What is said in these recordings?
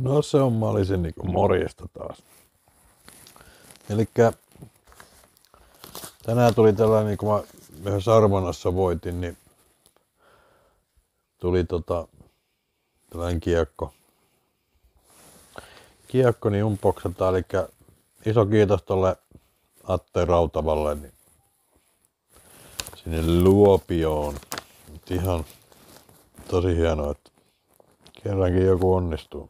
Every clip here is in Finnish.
No se on, mä olisin niinku morjesta taas. Elikkä tänään tuli tällainen, niin kun mä yhdessä arvonnassa voitin, niin tuli tällainen kiekko niin unboxataan, eli iso kiitos tolle Atte Rautavalle niin sinne Luopioon. Ihan tosi hienoa, että kerrankin joku onnistuu.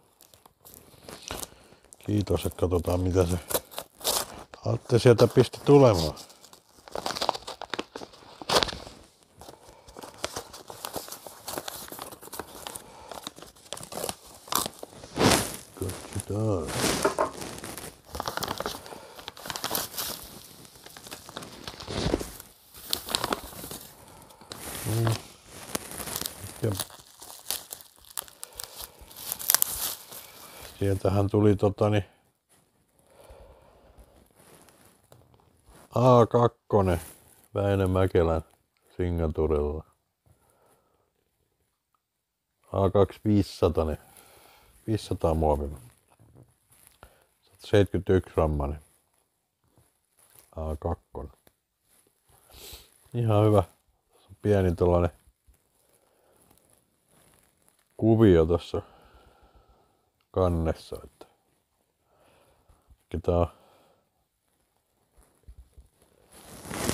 Kiitos, että katsotaan mitä se Atte sieltä pisti tulemaan. Katsotaan. Ja sieltähän tuli A2 Väinö Mäkelän Singaturella. A2 500, 500 muovilla. 71 grammanen. A2. Ihan hyvä. Pieni tällainen kuvio tuossa kannessa, että tää on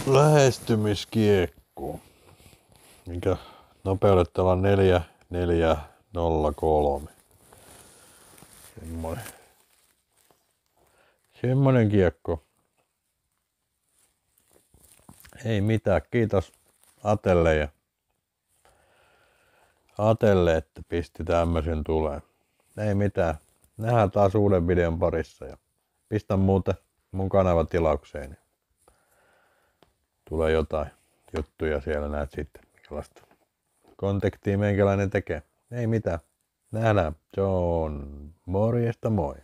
lähestymiskiekko, minkä nopeudet on 4.4.03. Semmonen kiekko. Ei mitään, kiitos Atelle, että pisti tämmösen tuleen. Ei mitään. Nähdään taas uuden videon parissa ja pistän muuten mun kanavatilaukseen. Niin tulee jotain juttuja siellä, näet sitten minkälaista kontektia meikäläinen tekee. Ei mitään. Nähdään. Se on morjesta moi.